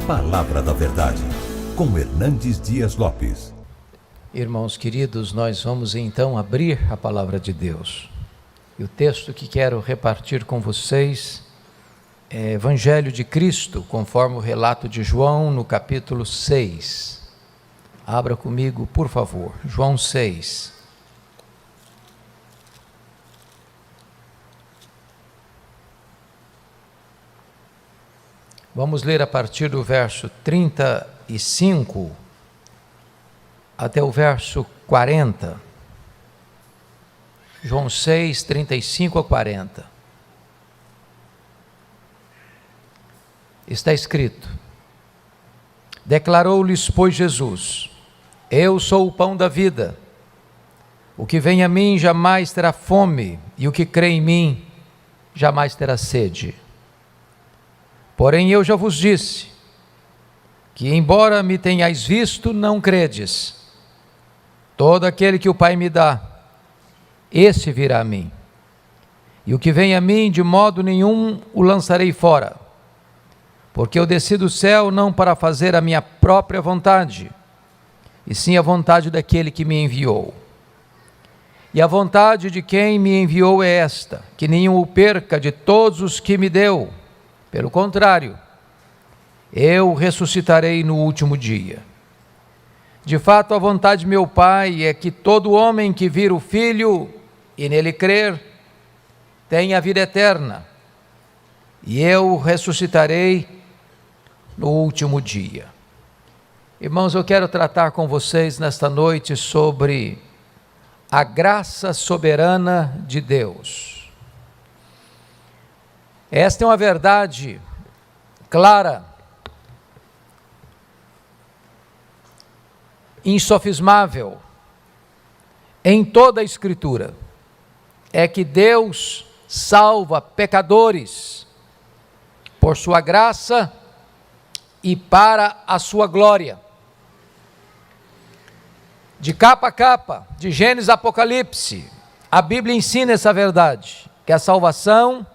Palavra da Verdade, com Hernandes Dias Lopes. Irmãos queridos, nós vamos então abrir a Palavra de Deus. E o texto que quero repartir com vocês é Evangelho de Cristo, conforme o relato de João, no capítulo 6. Abra comigo, por favor, João 6. Vamos ler a partir do verso 35 até o verso 40. João 6, 35 a 40. Está escrito: Declarou-lhes, pois, Jesus: Eu sou o pão da vida. O que vem a mim jamais terá fome, e o que crê em mim jamais terá sede. Porém eu já vos disse, que embora me tenhais visto, não credes. Todo aquele que o Pai me dá, esse virá a mim. E o que vem a mim, de modo nenhum o lançarei fora. Porque eu desci do céu não para fazer a minha própria vontade, e sim a vontade daquele que me enviou. E a vontade de quem me enviou é esta, que nenhum o perca de todos os que me deu. Pelo contrário, eu ressuscitarei no último dia. De fato, a vontade de meu Pai é que todo homem que vir o Filho e nele crer, tenha a vida eterna, e eu ressuscitarei no último dia. Irmãos, eu quero tratar com vocês nesta noite sobre a graça soberana de Deus. Esta é uma verdade clara, insofismável, em toda a Escritura, é que Deus salva pecadores por sua graça e para a sua glória. De capa a capa, de Gênesis a Apocalipse, a Bíblia ensina essa verdade, que a salvação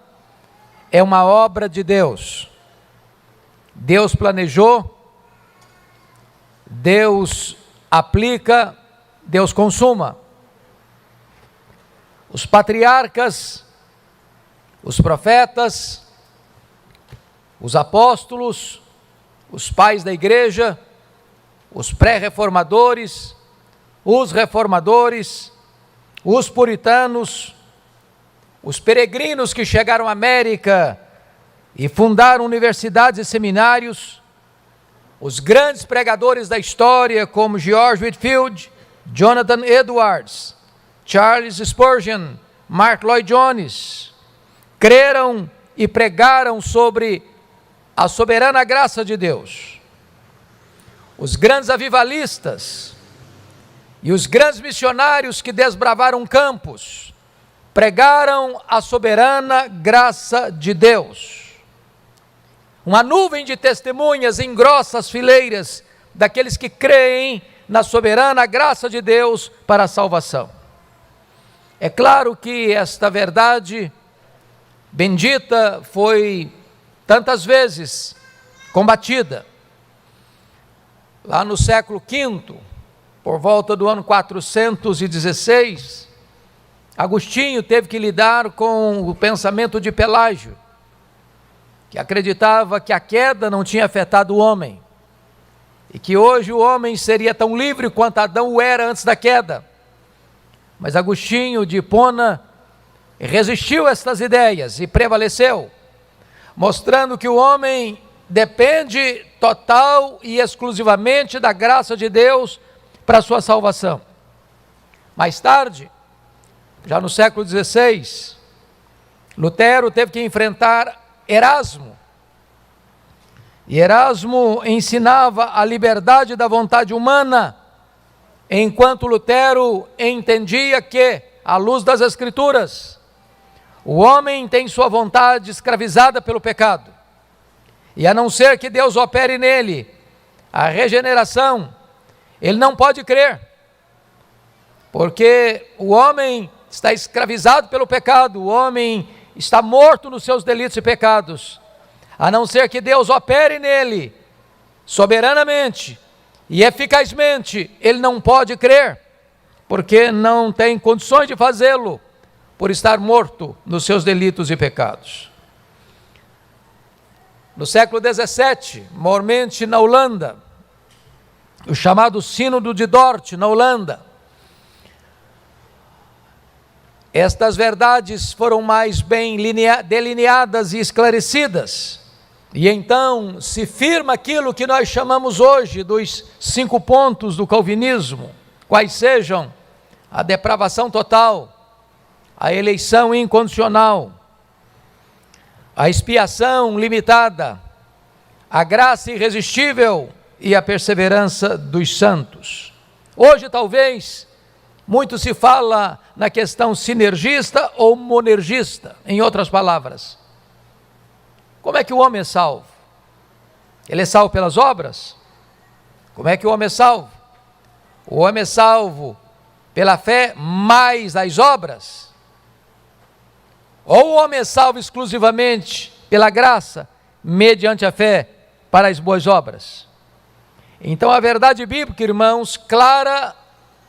é uma obra de Deus. Deus planejou, Deus aplica, Deus consuma. Os patriarcas, os profetas, os apóstolos, os pais da igreja, os pré-reformadores, os reformadores, os puritanos, os peregrinos que chegaram à América e fundaram universidades e seminários, os grandes pregadores da história como George Whitefield, Jonathan Edwards, Charles Spurgeon, Mark Lloyd Jones, creram e pregaram sobre a soberana graça de Deus. Os grandes avivalistas e os grandes missionários que desbravaram campos pregaram a soberana graça de Deus. Uma nuvem de testemunhas engrossa as fileiras daqueles que creem na soberana graça de Deus para a salvação. É claro que esta verdade bendita foi tantas vezes combatida. Lá no século V, por volta do ano 416, Agostinho teve que lidar com o pensamento de Pelágio, que acreditava que a queda não tinha afetado o homem, e que hoje o homem seria tão livre quanto Adão o era antes da queda. Mas Agostinho de Hipona resistiu a estas ideias e prevaleceu, mostrando que o homem depende total e exclusivamente da graça de Deus para a sua salvação. Mais tarde, já no século XVI, Lutero teve que enfrentar Erasmo. E Erasmo ensinava a liberdade da vontade humana, enquanto Lutero entendia que, à luz das Escrituras, o homem tem sua vontade escravizada pelo pecado. E a não ser que Deus opere nele a regeneração, ele não pode crer, porque o homem está escravizado pelo pecado, o homem está morto nos seus delitos e pecados, a não ser que Deus opere nele soberanamente e eficazmente, ele não pode crer, porque não tem condições de fazê-lo, por estar morto nos seus delitos e pecados. No século XVII, maiormente na Holanda, o chamado Sínodo de Dort, na Holanda, estas verdades foram mais bem delineadas e esclarecidas, e então se firma aquilo que nós chamamos hoje dos 5 pontos do calvinismo, quais sejam a depravação total, a eleição incondicional, a expiação limitada, a graça irresistível e a perseverança dos santos. Hoje talvez muito se fala na questão sinergista ou monergista, em outras palavras. Como é que o homem é salvo? Ele é salvo pelas obras? Como é que o homem é salvo? O homem é salvo pela fé mais as obras? Ou o homem é salvo exclusivamente pela graça, mediante a fé para as boas obras? Então a verdade bíblica, irmãos, clara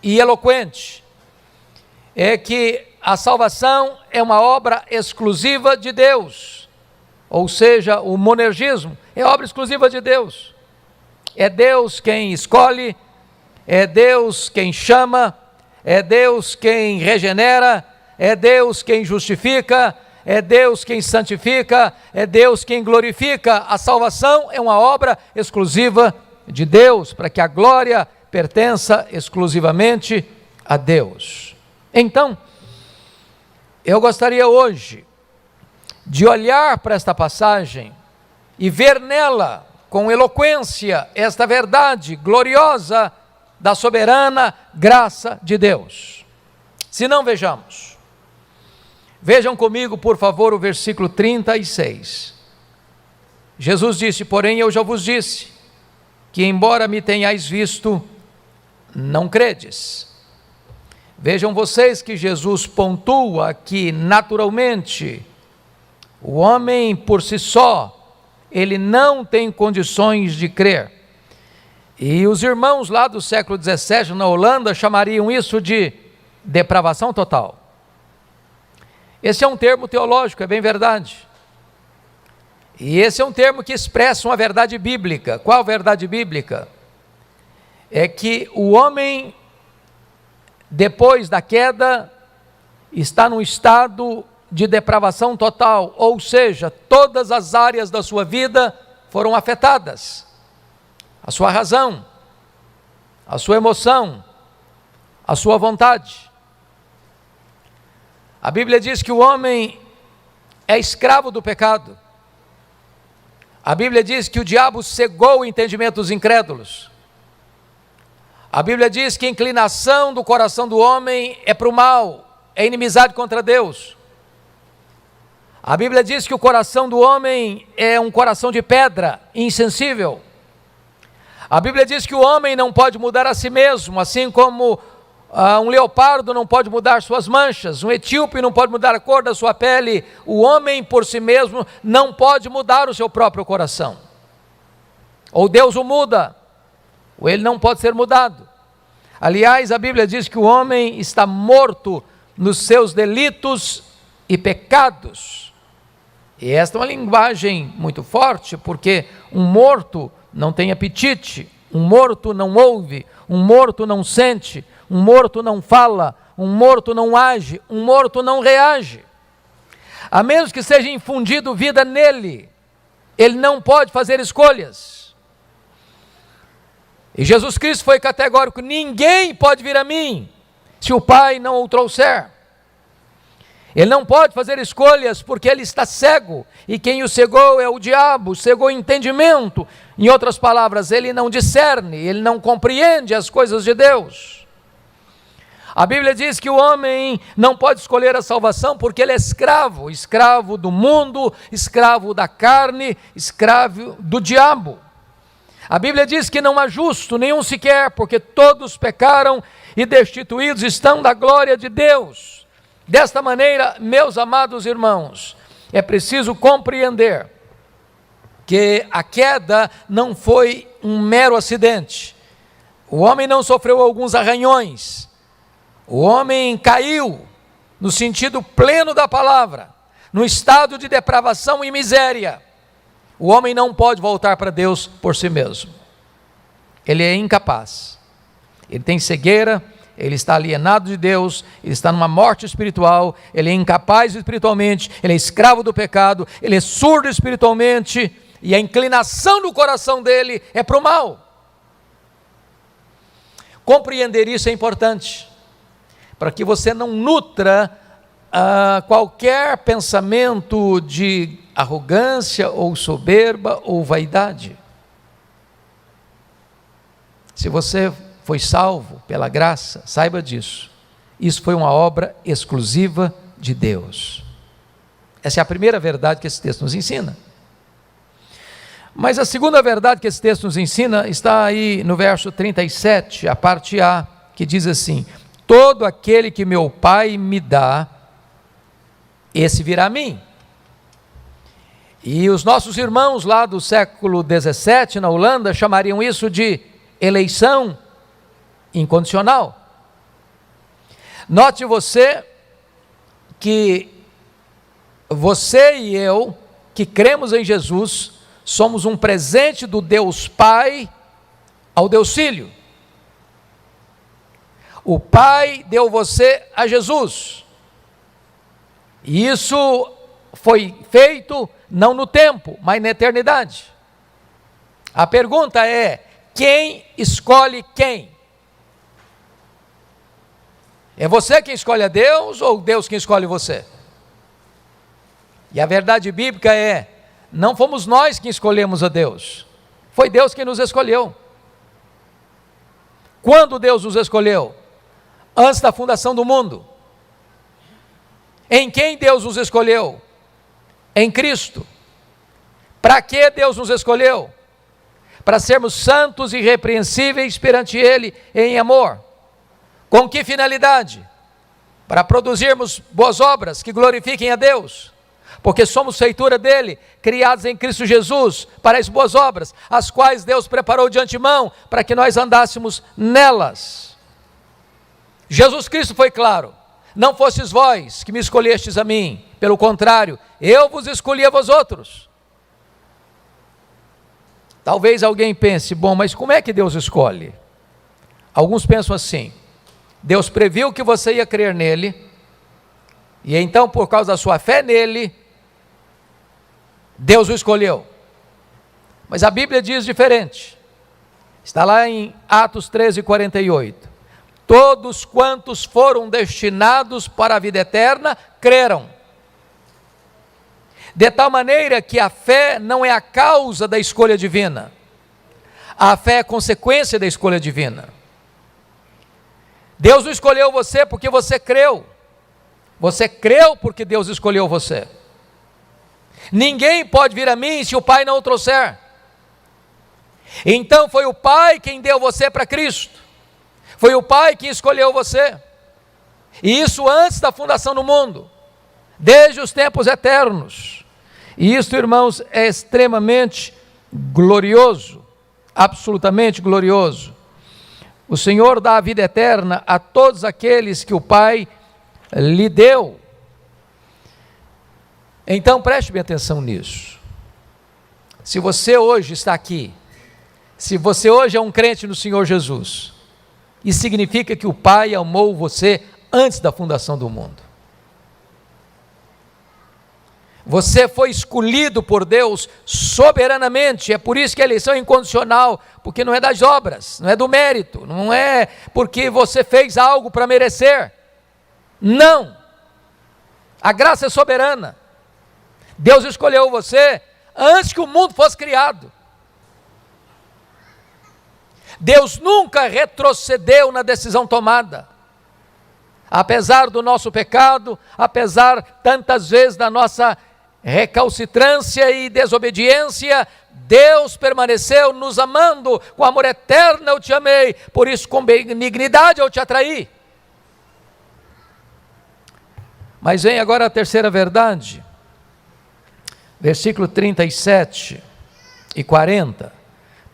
e eloquente, é que a salvação é uma obra exclusiva de Deus, ou seja, o monergismo é obra exclusiva de Deus. É Deus quem escolhe, é Deus quem chama, é Deus quem regenera, é Deus quem justifica, é Deus quem santifica, é Deus quem glorifica. A salvação é uma obra exclusiva de Deus, para que a glória pertença exclusivamente a Deus. Então, eu gostaria hoje de olhar para esta passagem e ver nela com eloquência esta verdade gloriosa da soberana graça de Deus. Se não, vejamos. Vejam comigo, por favor, o versículo 36. Jesus disse: porém eu já vos disse, que embora me tenhais visto, não credes. Vejam vocês que Jesus pontua que naturalmente o homem por si só, ele não tem condições de crer. E os irmãos lá do século XVII na Holanda chamariam isso de depravação total. Esse é um termo teológico, é bem verdade. E esse é um termo que expressa uma verdade bíblica. Qual verdade bíblica? É que o homem, depois da queda, está num estado de depravação total, ou seja, todas as áreas da sua vida foram afetadas. A sua razão, a sua emoção, a sua vontade. A Bíblia diz que o homem é escravo do pecado. A Bíblia diz que o diabo cegou o entendimento dos incrédulos. A Bíblia diz que a inclinação do coração do homem é para o mal, é inimizade contra Deus. A Bíblia diz que o coração do homem é um coração de pedra, insensível. A Bíblia diz que o homem não pode mudar a si mesmo, assim como um leopardo não pode mudar suas manchas, um etíope não pode mudar a cor da sua pele, o homem por si mesmo não pode mudar o seu próprio coração. Ou Deus o muda, ou ele não pode ser mudado. Aliás, a Bíblia diz que o homem está morto nos seus delitos e pecados. E esta é uma linguagem muito forte, porque um morto não tem apetite, um morto não ouve, um morto não sente, um morto não fala, um morto não age, um morto não reage. A menos que seja infundido vida nele, ele não pode fazer escolhas. E Jesus Cristo foi categórico: ninguém pode vir a mim, se o Pai não o trouxer. Ele não pode fazer escolhas porque ele está cego, e quem o cegou é o diabo, cegou o entendimento. Em outras palavras, ele não discerne, ele não compreende as coisas de Deus. A Bíblia diz que o homem não pode escolher a salvação porque ele é escravo, escravo do mundo, escravo da carne, escravo do diabo. A Bíblia diz que não há justo nenhum sequer, porque todos pecaram e destituídos estão da glória de Deus. Desta maneira, meus amados irmãos, é preciso compreender que a queda não foi um mero acidente. O homem não sofreu alguns arranhões. O homem caiu, no sentido pleno da palavra, no estado de depravação e miséria. O homem não pode voltar para Deus por si mesmo. Ele é incapaz. Ele tem cegueira, ele está alienado de Deus, ele está numa morte espiritual, ele é incapaz espiritualmente, ele é escravo do pecado, ele é surdo espiritualmente, e a inclinação do coração dele é para o mal. Compreender isso é importante, para que você não nutra qualquer pensamento de arrogância ou soberba ou vaidade. Se você foi salvo pela graça, saiba disso. Isso foi uma obra exclusiva de Deus. Essa é a primeira verdade que esse texto nos ensina. Mas a segunda verdade que esse texto nos ensina está aí no verso 37, a parte A, que diz assim: todo aquele que meu Pai me dá, esse virá a mim. E os nossos irmãos lá do século 17 na Holanda chamariam isso de eleição incondicional. Note você que você e eu, que cremos em Jesus, somos um presente do Deus Pai ao Deus Filho. O Pai deu você a Jesus. E isso foi feito não no tempo, mas na eternidade. A pergunta é: quem escolhe quem? É você quem escolhe a Deus ou Deus quem escolhe você? E a verdade bíblica é: não fomos nós quem escolhemos a Deus, foi Deus quem nos escolheu. Quando Deus nos escolheu? Antes da fundação do mundo. Em quem Deus nos escolheu? Em Cristo. Para que Deus nos escolheu? Para sermos santos e irrepreensíveis perante Ele em amor. Com que finalidade? Para produzirmos boas obras que glorifiquem a Deus, porque somos feitura dele, criados em Cristo Jesus para as boas obras, as quais Deus preparou de antemão para que nós andássemos nelas. Jesus Cristo foi claro: não fostes vós que me escolhestes a mim, pelo contrário, eu vos escolhi a vós outros. Talvez alguém pense: bom, mas como é que Deus escolhe? Alguns pensam assim: Deus previu que você ia crer nele, e então por causa da sua fé nele, Deus o escolheu. Mas a Bíblia diz diferente. Está lá em Atos 13:48. Todos quantos foram destinados para a vida eterna, creram. De tal maneira que a fé não é a causa da escolha divina. A fé é consequência da escolha divina. Deus não escolheu você porque você creu. Você creu porque Deus escolheu você. Ninguém pode vir a mim se o Pai não o trouxer. Então foi o Pai quem deu você para Cristo. Foi o Pai que escolheu você. E isso antes da fundação do mundo, desde os tempos eternos. E isso, irmãos, é extremamente glorioso, absolutamente glorioso. O Senhor dá a vida eterna a todos aqueles que o Pai lhe deu. Então preste bem atenção nisso. Se você hoje está aqui, se você hoje é um crente no Senhor Jesus, isso significa que o Pai amou você antes da fundação do mundo. Você foi escolhido por Deus soberanamente, é por isso que a eleição é incondicional, porque não é das obras, não é do mérito, não é porque você fez algo para merecer. Não! A graça é soberana. Deus escolheu você antes que o mundo fosse criado. Deus nunca retrocedeu na decisão tomada. Apesar do nosso pecado, apesar tantas vezes da nossa recalcitrância e desobediência, Deus permaneceu nos amando, com amor eterno eu te amei, por isso com benignidade eu te atraí. Mas vem agora a terceira verdade, versículo 37 e 40,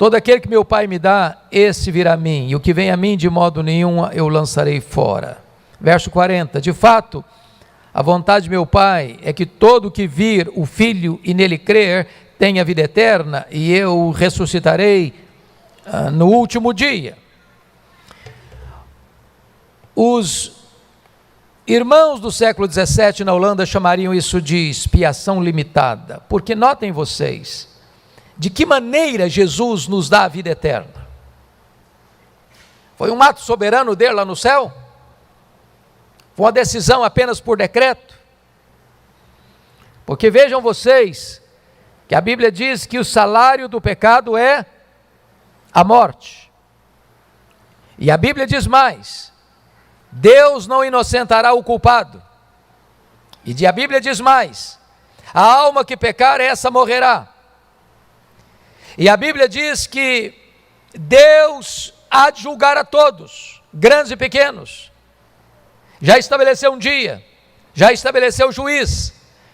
Todo aquele que meu Pai me dá, esse virá a mim, e o que vem a mim de modo nenhum eu lançarei fora. Verso 40, de fato, a vontade de meu Pai é que todo que vir o Filho e nele crer, tenha vida eterna, e eu o ressuscitarei no último dia. Os irmãos do século XVII na Holanda chamariam isso de expiação limitada, porque notem vocês, de que maneira Jesus nos dá a vida eterna? Foi um ato soberano dele lá no céu? Foi uma decisão apenas por decreto? Porque vejam vocês, que a Bíblia diz que o salário do pecado é a morte. E a Bíblia diz mais, Deus não inocentará o culpado. E a Bíblia diz mais, a alma que pecar, essa morrerá. E a Bíblia diz que Deus há de julgar a todos, grandes e pequenos. Já estabeleceu um dia, já estabeleceu o juiz,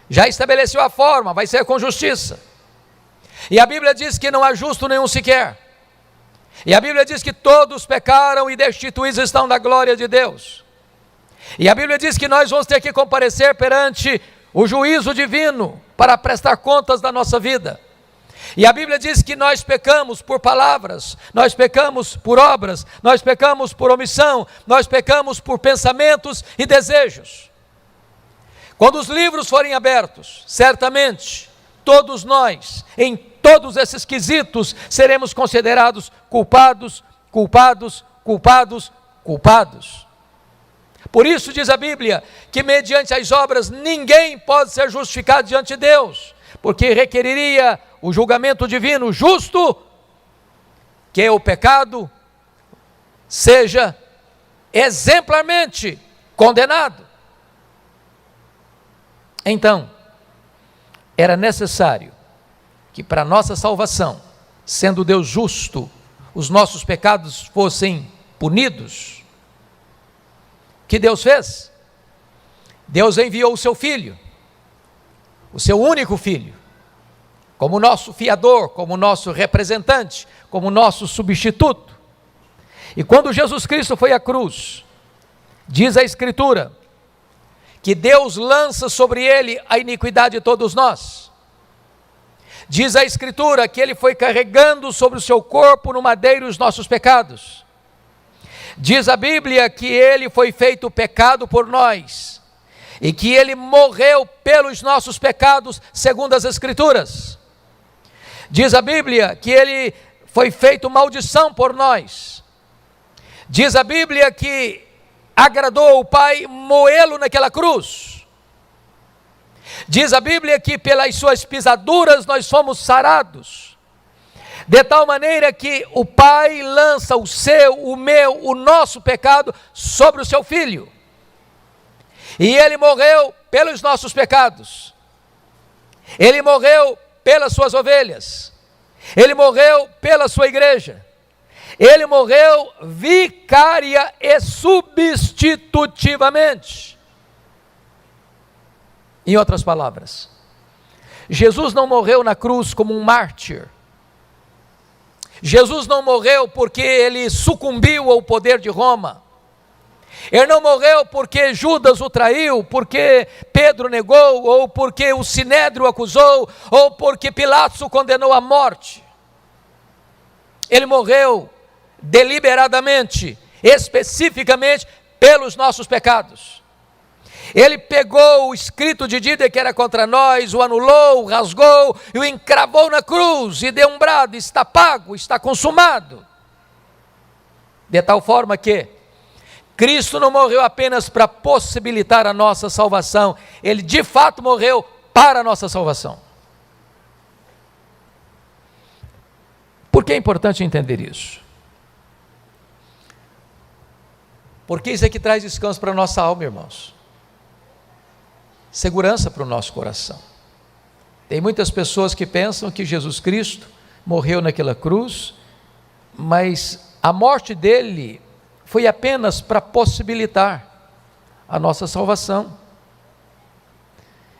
já estabeleceu a forma, vai ser com justiça. E a Bíblia diz que não há justo nenhum sequer. E a Bíblia diz que todos pecaram e destituídos estão da glória de Deus. E a Bíblia diz que nós vamos ter que comparecer perante o juízo divino para prestar contas da nossa vida. E a Bíblia diz que nós pecamos por palavras, nós pecamos por obras, nós pecamos por omissão, nós pecamos por pensamentos e desejos. Quando os livros forem abertos, certamente, todos nós, em todos esses quesitos, seremos considerados culpados, culpados, culpados, culpados. Por isso diz a Bíblia, que mediante as obras ninguém pode ser justificado diante de Deus, porque requeriria o julgamento divino justo, que o pecado seja exemplarmente condenado. Então, era necessário que para nossa salvação, sendo Deus justo, os nossos pecados fossem punidos. O que Deus fez? Deus enviou o seu Filho, o seu único Filho, como nosso fiador, como nosso representante, como nosso substituto. E quando Jesus Cristo foi à cruz, diz a Escritura, que Deus lança sobre ele a iniquidade de todos nós. Diz a Escritura que ele foi carregando sobre o seu corpo no madeiro os nossos pecados. Diz a Bíblia que ele foi feito pecado por nós, e que ele morreu pelos nossos pecados, segundo as Escrituras. Diz a Bíblia que ele foi feito maldição por nós. Diz a Bíblia que agradou ao Pai moê-lo naquela cruz. Diz a Bíblia que pelas suas pisaduras nós fomos sarados. De tal maneira que o Pai lança o seu, o meu, o nosso pecado sobre o seu Filho. E ele morreu pelos nossos pecados. Ele morreu pelas suas ovelhas. Ele morreu pela sua igreja. Ele morreu vicária e substitutivamente. Em outras palavras, Jesus não morreu na cruz como um mártir. Jesus não morreu porque ele sucumbiu ao poder de Roma. Ele não morreu porque Judas o traiu, porque Pedro negou, ou porque o Sinédrio o acusou, ou porque Pilatos o condenou à morte. Ele morreu deliberadamente, especificamente pelos nossos pecados. Ele pegou o escrito de dívida que era contra nós, o anulou, o rasgou e o encravou na cruz e deu um brado: está pago, está consumado. De tal forma que Cristo não morreu apenas para possibilitar a nossa salvação, ele de fato morreu para a nossa salvação. Por que é importante entender isso? Porque isso é que traz descanso para a nossa alma, irmãos. Segurança para o nosso coração. Tem muitas pessoas que pensam que Jesus Cristo morreu naquela cruz, mas a morte dele foi apenas para possibilitar a nossa salvação.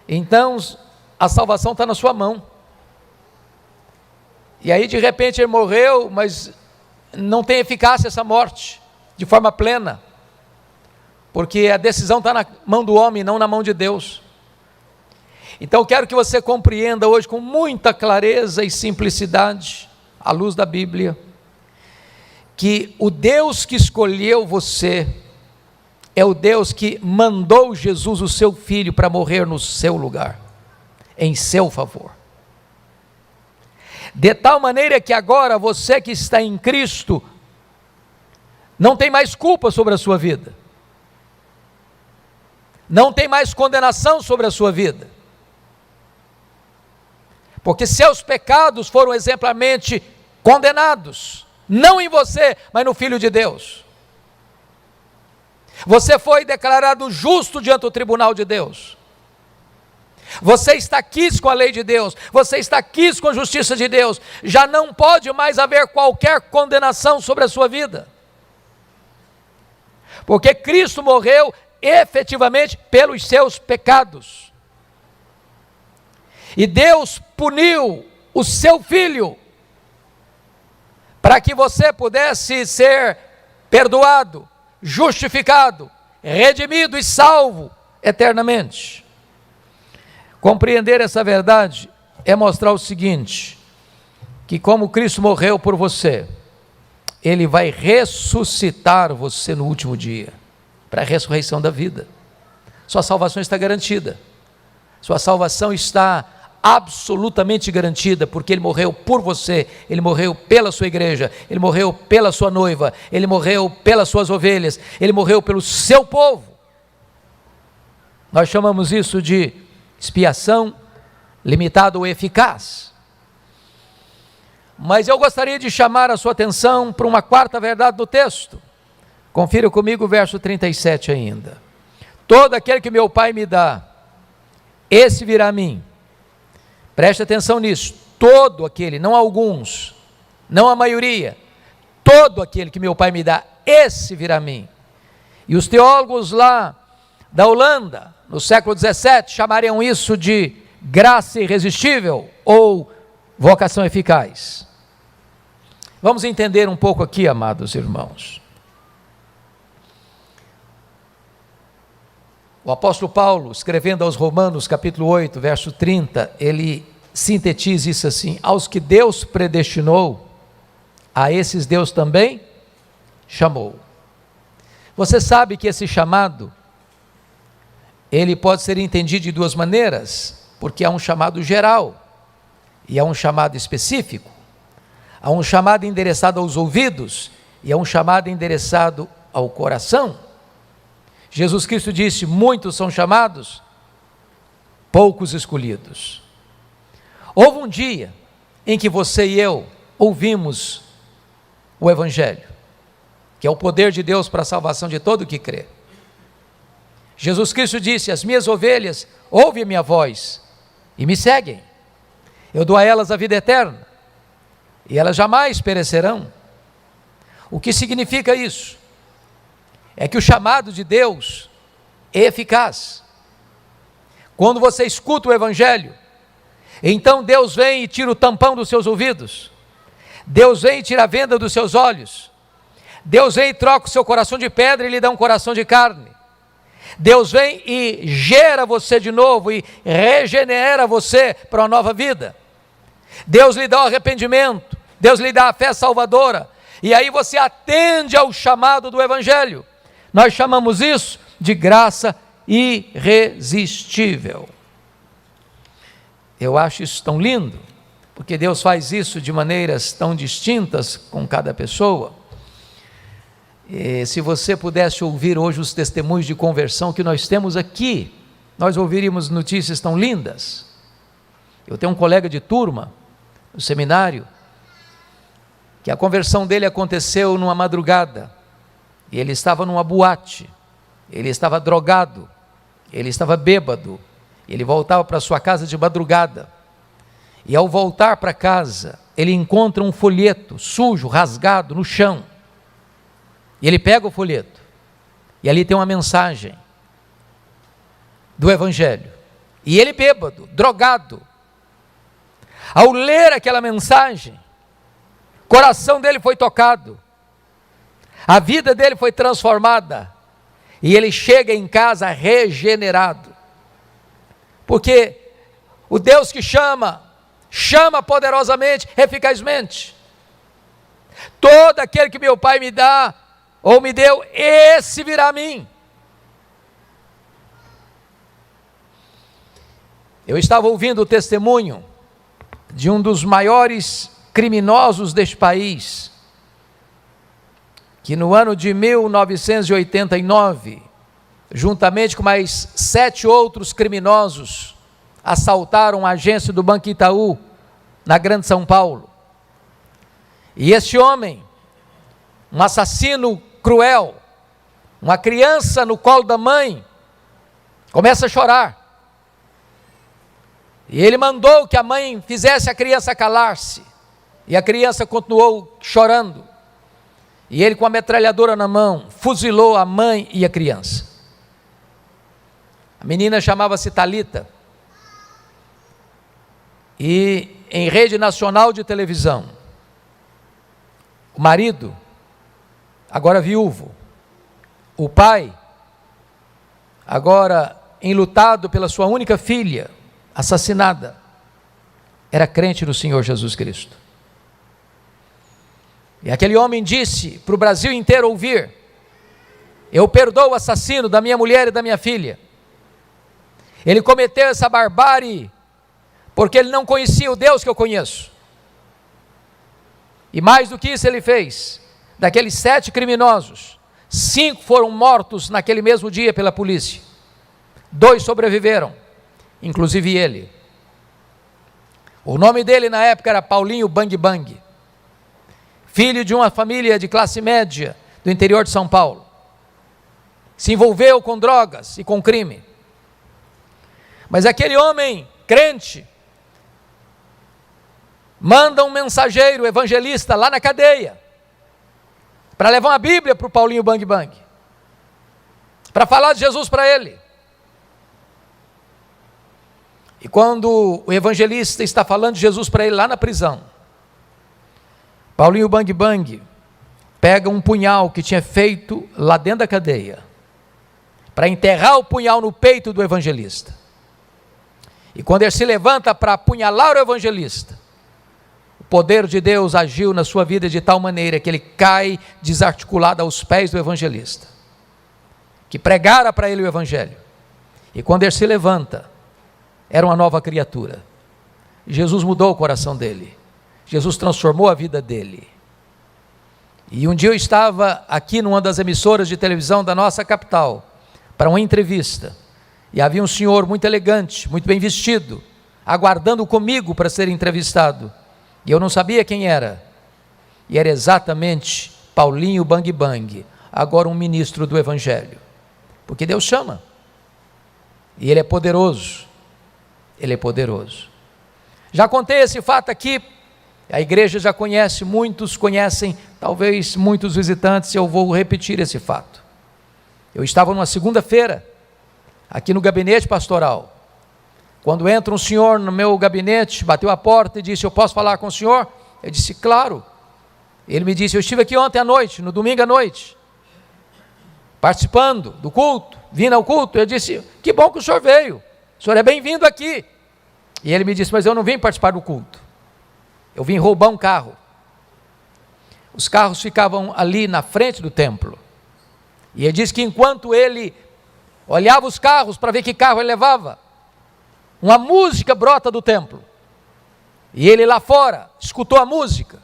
Então, a salvação está na sua mão. E aí de repente ele morreu, mas não tem eficácia essa morte, de forma plena, porque a decisão está na mão do homem, não na mão de Deus. Então eu quero que você compreenda hoje com muita clareza e simplicidade, à luz da Bíblia, que o Deus que escolheu você é o Deus que mandou Jesus, o seu Filho, para morrer no seu lugar, em seu favor. De tal maneira que agora você que está em Cristo, não tem mais culpa sobre a sua vida, não tem mais condenação sobre a sua vida, porque seus pecados foram exemplarmente condenados, não em você, mas no Filho de Deus. Você foi declarado justo diante do tribunal de Deus. Você está quisto com a lei de Deus, você está quisto com a justiça de Deus. Já não pode mais haver qualquer condenação sobre a sua vida, porque Cristo morreu efetivamente pelos seus pecados, e Deus puniu o seu Filho, para que você pudesse ser perdoado, justificado, redimido e salvo eternamente. Compreender essa verdade é mostrar o seguinte, que como Cristo morreu por você, Ele vai ressuscitar você no último dia, para a ressurreição da vida. Sua salvação está garantida, sua salvação está absolutamente garantida, porque Ele morreu por você, Ele morreu pela sua igreja, Ele morreu pela sua noiva, Ele morreu pelas suas ovelhas, Ele morreu pelo seu povo. Nós chamamos isso de expiação limitada ou eficaz. Mas eu gostaria de chamar a sua atenção para uma quarta verdade do texto. Confira comigo o verso 37 ainda. Todo aquele que meu Pai me dá, esse virá a mim. Preste atenção nisso, todo aquele, não alguns, não a maioria, todo aquele que meu Pai me dá, esse virá a mim. E os teólogos lá da Holanda, no século 17, chamariam isso de graça irresistível ou vocação eficaz. Vamos entender um pouco aqui, amados irmãos. O apóstolo Paulo, escrevendo aos Romanos, capítulo 8, verso 30, ele sintetiza isso assim: aos que Deus predestinou, a esses Deus também chamou. Você sabe que esse chamado, ele pode ser entendido de duas maneiras, porque há um chamado geral, e há um chamado específico. Há um chamado endereçado aos ouvidos, e há um chamado endereçado ao coração. Jesus Cristo disse: muitos são chamados, poucos escolhidos. Houve um dia em que você e eu ouvimos o Evangelho, que é o poder de Deus para a salvação de todo o que crê. Jesus Cristo disse: as minhas ovelhas ouvem a minha voz e me seguem. Eu dou a elas a vida eterna, e elas jamais perecerão. O que significa isso? É que o chamado de Deus é eficaz. Quando você escuta o Evangelho, então Deus vem e tira o tampão dos seus ouvidos, Deus vem e tira a venda dos seus olhos, Deus vem e troca o seu coração de pedra e lhe dá um coração de carne. Deus vem e gera você de novo e regenera você para uma nova vida. Deus lhe dá o arrependimento, Deus lhe dá a fé salvadora, e aí você atende ao chamado do Evangelho. Nós chamamos isso de graça irresistível. Eu acho isso tão lindo, porque Deus faz isso de maneiras tão distintas com cada pessoa. E se você pudesse ouvir hoje os testemunhos de conversão que nós temos aqui, nós ouviríamos notícias tão lindas. Eu tenho um colega de turma no seminário, que a conversão dele aconteceu numa madrugada, e ele estava numa boate, ele estava drogado, ele estava bêbado, ele voltava para sua casa de madrugada, e ao voltar para casa, ele encontra um folheto sujo, rasgado no chão, e ele pega o folheto, e ali tem uma mensagem do Evangelho, e ele bêbado, drogado, ao ler aquela mensagem, coração dele foi tocado, a vida dele foi transformada, e ele chega em casa regenerado, porque o Deus que chama poderosamente, eficazmente. Todo aquele que meu Pai me dá, ou me deu, esse virá a mim. Eu estava ouvindo o testemunho de um dos maiores criminosos deste país, que no ano de 1989, juntamente com mais 7 outros criminosos, assaltaram a agência do Banco Itaú, na Grande São Paulo. E este homem, um assassino cruel, uma criança no colo da mãe, começa a chorar. E ele mandou que a mãe fizesse a criança calar-se. E a criança continuou chorando. E ele, com a metralhadora na mão, fuzilou a mãe e a criança. A menina chamava-se Talita. E em rede nacional de televisão, o marido, agora viúvo, o pai, agora enlutado pela sua única filha, assassinada, era crente no Senhor Jesus Cristo. E aquele homem disse para o Brasil inteiro ouvir: eu perdoo o assassino da minha mulher e da minha filha. Ele cometeu essa barbárie porque ele não conhecia o Deus que eu conheço. E mais do que isso ele fez. Daqueles 7 criminosos, 5 foram mortos naquele mesmo dia pela polícia. 2 sobreviveram, inclusive ele. O nome dele na época era Paulinho Bang Bang, filho de uma família de classe média do interior de São Paulo. Se envolveu com drogas e com crime. Mas aquele homem crente manda um mensageiro evangelista lá na cadeia para levar uma Bíblia para o Paulinho Bang Bang, para falar de Jesus para ele. E quando o evangelista está falando de Jesus para ele lá na prisão, Paulinho Bang Bang pega um punhal que tinha feito lá dentro da cadeia, para enterrar o punhal no peito do evangelista. E quando ele se levanta para apunhalar o evangelista, o poder de Deus agiu na sua vida de tal maneira que ele cai desarticulado aos pés do evangelista, que pregara para ele o evangelho. E quando ele se levanta, era uma nova criatura. Jesus mudou o coração dele. Jesus transformou a vida dele. E um dia eu estava aqui numa das emissoras de televisão da nossa capital, para uma entrevista, e havia um senhor muito elegante, muito bem vestido, aguardando comigo para ser entrevistado, e eu não sabia quem era, e era exatamente Paulinho Bang Bang, agora um ministro do Evangelho, porque Deus chama, e Ele é poderoso, Ele é poderoso. Já contei esse fato aqui, a igreja já conhece, muitos conhecem, talvez muitos visitantes, eu vou repetir esse fato. Eu estava numa segunda-feira, aqui no gabinete pastoral, quando entra um senhor no meu gabinete, bateu a porta e disse: eu posso falar com o senhor? Eu disse: claro. Ele me disse: eu estive aqui ontem à noite, no domingo à noite, participando do culto, vindo ao culto. Eu disse: que bom que o senhor veio, o senhor é bem-vindo aqui. E ele me disse: mas eu não vim participar do culto, eu vim roubar um carro. Os carros ficavam ali na frente do templo, e ele disse que enquanto ele olhava os carros para ver que carro ele levava, uma música brota do templo, e ele lá fora escutou a música,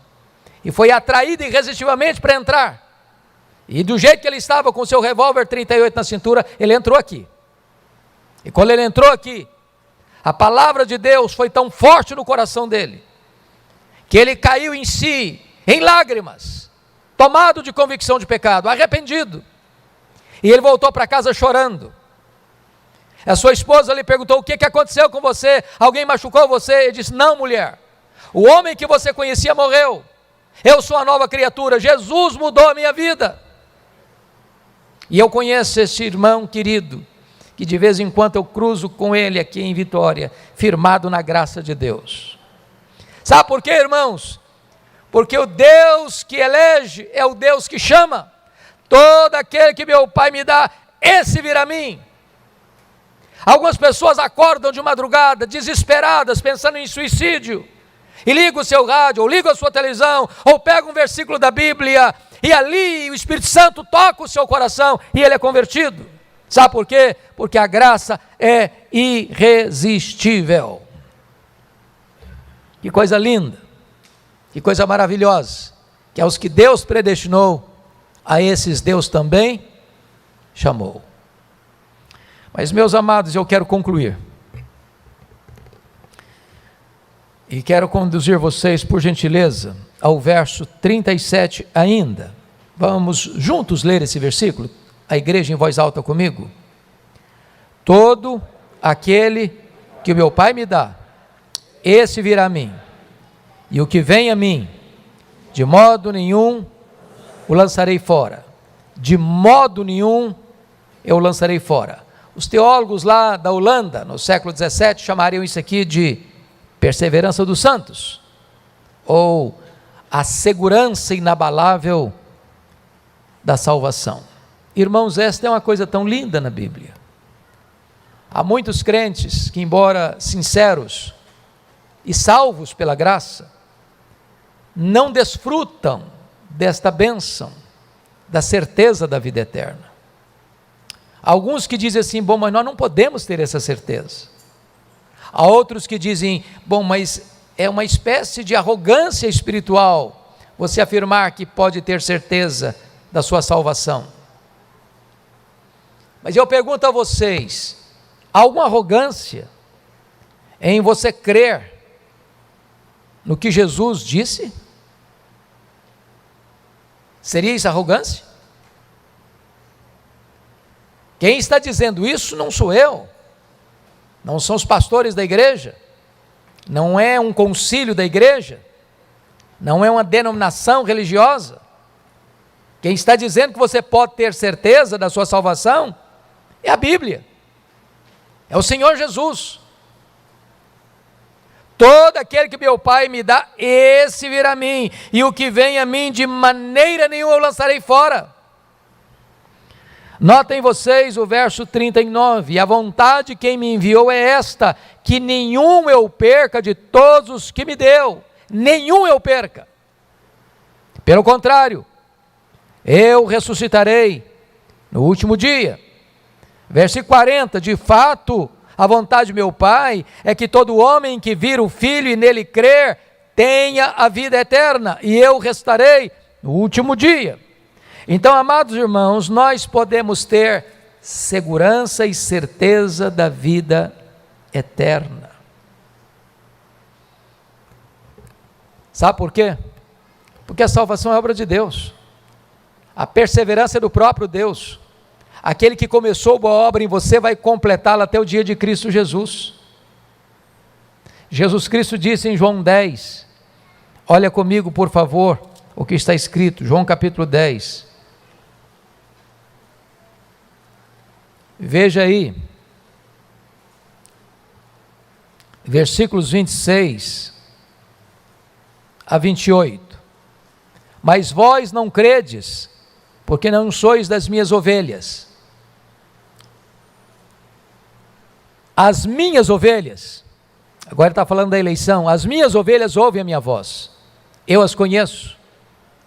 e foi atraído irresistivelmente para entrar, e do jeito que ele estava com seu revólver 38 na cintura, ele entrou aqui, e quando ele entrou aqui, a palavra de Deus foi tão forte no coração dele, que ele caiu em si, em lágrimas, tomado de convicção de pecado, arrependido, e ele voltou para casa chorando. A sua esposa lhe perguntou: o que aconteceu com você? Alguém machucou você? Ele disse: não, mulher, o homem que você conhecia morreu, eu sou a nova criatura, Jesus mudou a minha vida. E eu conheço esse irmão querido, que de vez em quando eu cruzo com ele aqui em Vitória, firmado na graça de Deus. Sabe por quê, irmãos? porque o Deus que elege é o Deus que chama. Todo aquele que meu Pai me dá, esse virá a mim. Algumas pessoas acordam de madrugada, desesperadas, pensando em suicídio, e ligam o seu rádio, ou ligam a sua televisão, ou pegam um versículo da Bíblia, e ali o Espírito Santo toca o seu coração, e ele é convertido. Sabe por quê? Porque a graça é irresistível. Que coisa linda, que coisa maravilhosa, que aos que Deus predestinou, a esses Deus também chamou. Mas, meus amados, eu quero concluir. E quero conduzir vocês, por gentileza, ao verso 37 ainda. Vamos juntos ler esse versículo? A igreja em voz alta comigo. Todo aquele que o meu Pai me dá, esse virá a mim. E o que vem a mim, de modo nenhum o lançarei fora. De modo nenhum eu o lançarei fora. Os teólogos lá da Holanda, no século 17, chamariam isso aqui de perseverança dos santos, ou a segurança inabalável da salvação. Irmãos, esta é uma coisa tão linda na Bíblia. Há muitos crentes que, embora sinceros e salvos pela graça, não desfrutam desta bênção, da certeza da vida eterna. Alguns que dizem assim, bom, mas nós não podemos ter essa certeza. Há outros que dizem, bom, mas é uma espécie de arrogância espiritual você afirmar que pode ter certeza da sua salvação. Mas eu pergunto a vocês, há alguma arrogância em você crer no que Jesus disse? Seria isso arrogância? Quem está dizendo isso não sou eu, não são os pastores da igreja, não é um concílio da igreja, não é uma denominação religiosa. Quem está dizendo que você pode ter certeza da sua salvação é a Bíblia, é o Senhor Jesus. Todo aquele que meu Pai me dá, esse virá a mim, e o que vem a mim, de maneira nenhuma eu lançarei fora. Notem vocês o verso 39, a vontade de quem me enviou é esta, que nenhum eu perca de todos os que me deu, nenhum eu perca. Pelo contrário, eu ressuscitarei no último dia. Versículo 40, de fato, a vontade de meu Pai é que todo homem que vir o Filho e nele crer, tenha a vida eterna, e eu restarei no último dia. Então, amados irmãos, nós podemos ter segurança e certeza da vida eterna. Sabe por quê? Porque a salvação é obra de Deus, a perseverança é do próprio Deus. Aquele que começou boa obra em você vai completá-la até o dia de Cristo Jesus. Jesus Cristo disse em João 10, olha comigo por favor, o que está escrito, João capítulo 10. Veja aí, versículos 26 a 28. Mas vós não credes, porque não sois das minhas ovelhas. As minhas ovelhas, agora ele está falando da eleição, as minhas ovelhas ouvem a minha voz, eu as conheço,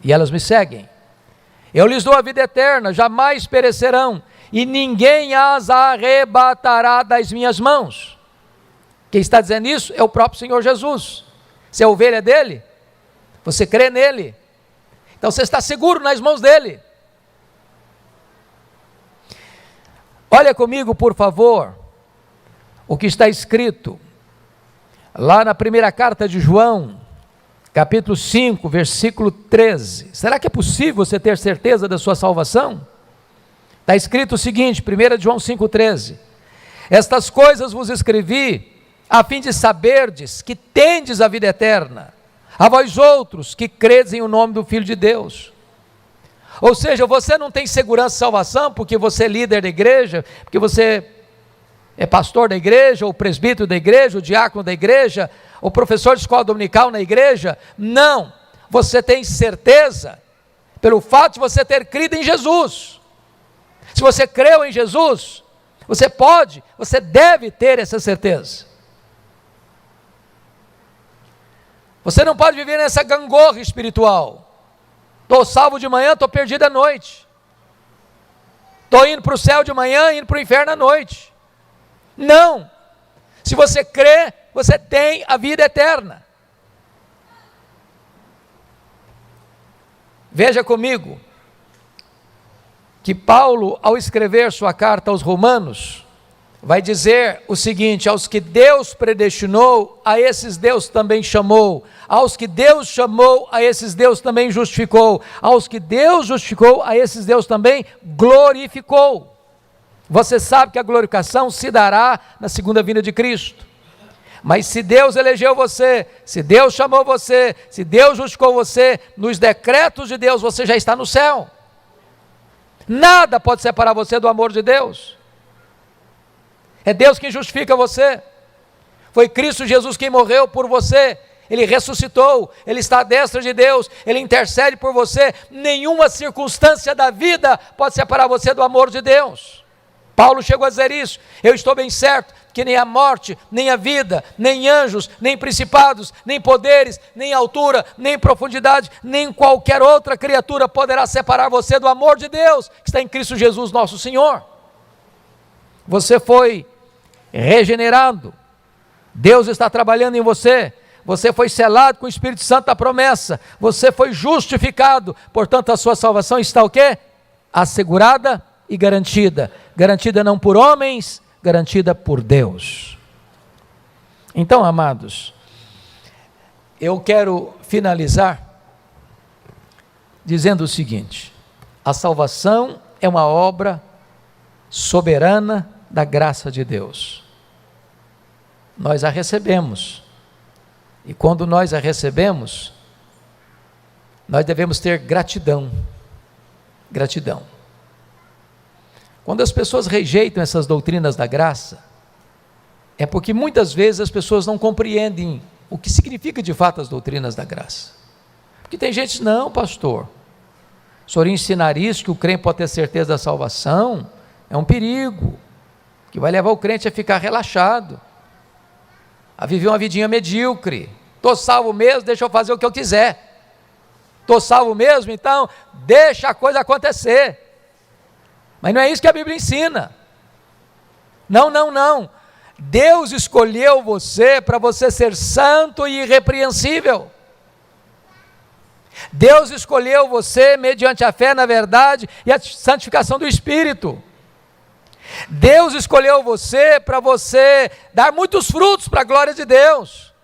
e elas me seguem. Eu lhes dou a vida eterna, jamais perecerão, e ninguém as arrebatará das minhas mãos. Quem está dizendo isso é o próprio Senhor Jesus. Você é ovelha dele, você crê nele, então você está seguro nas mãos dele. Olha comigo por favor, o que está escrito, lá na primeira carta de João, capítulo 5, versículo 13, será que é possível você ter certeza da sua salvação? Está escrito o seguinte, 1 João 5,13, estas coisas vos escrevi, a fim de saberdes que tendes a vida eterna, a vós outros que credes em o nome do Filho de Deus. Ou seja, você não tem segurança de salvação porque você é líder da igreja, porque você é pastor da igreja, ou presbítero da igreja, ou diácono da igreja, ou professor de escola dominical na igreja. Não, você tem certeza pelo fato de você ter crido em Jesus. Se você creu em Jesus, você deve ter essa certeza. Você não pode viver nessa gangorra espiritual. Estou salvo de manhã, estou perdido à noite. Estou indo para o céu de manhã, indo para o inferno à noite. Não. Se você crê, você tem a vida eterna. Veja comigo que Paulo, ao escrever sua carta aos Romanos, vai dizer o seguinte: aos que Deus predestinou, a esses Deus também chamou. Aos que Deus chamou, a esses Deus também justificou. Aos que Deus justificou, a esses Deus também glorificou. Você sabe que a glorificação se dará na segunda vinda de Cristo. Mas se Deus elegeu você, se Deus chamou você, se Deus justificou você, nos decretos de Deus você já está no céu. Nada pode separar você do amor de Deus. É Deus quem justifica você. Foi Cristo Jesus quem morreu por você. Ele ressuscitou, Ele está à destra de Deus, Ele intercede por você. Nenhuma circunstância da vida pode separar você do amor de Deus. Paulo chegou a dizer isso: eu estou bem certo que nem a morte, nem a vida, nem anjos, nem principados, nem poderes, nem altura, nem profundidade, nem qualquer outra criatura poderá separar você do amor de Deus, que está em Cristo Jesus nosso Senhor. Você foi regenerado, Deus está trabalhando em você, você foi selado com o Espírito Santo da promessa, você foi justificado, portanto a sua salvação está o quê? Assegurada e garantida. Garantida não por homens, garantida por Deus. Então, amados, eu quero finalizar dizendo o seguinte: a salvação é uma obra soberana da graça de Deus. Nós a recebemos, e quando nós a recebemos, nós devemos ter gratidão. Gratidão. Quando as pessoas rejeitam essas doutrinas da graça, é porque muitas vezes as pessoas não compreendem o que significa de fato as doutrinas da graça. Porque tem gente: não, pastor, o senhor ensinar isso, que o crente pode ter certeza da salvação, é um perigo, que vai levar o crente a ficar relaxado, a viver uma vidinha medíocre. Estou salvo mesmo, deixa eu fazer o que eu quiser. Estou salvo mesmo, então deixa a coisa acontecer. Mas não é isso que a Bíblia ensina. Não, não, não. Deus escolheu você para você ser santo e irrepreensível. Deus escolheu você mediante a fé na verdade e a santificação do Espírito. Deus escolheu você para você dar muitos frutos para a glória de Deus.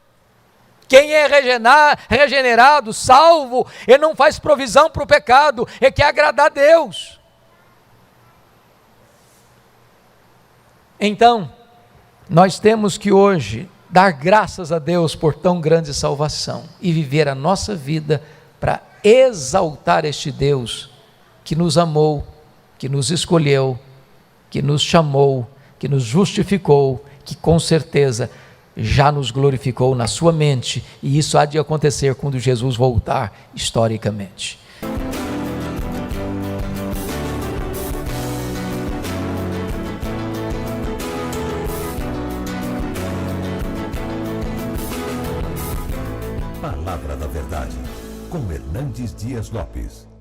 Quem é regenerado, salvo, ele não faz provisão para o pecado, ele quer agradar a Deus. Então, nós temos que hoje dar graças a Deus por tão grande salvação e viver a nossa vida para exaltar este Deus que nos amou, que nos escolheu, que nos chamou, que nos justificou, que com certeza já nos glorificou na sua mente, e isso há de acontecer quando Jesus voltar historicamente. Palavra da Verdade, com Hernandes Dias Lopes.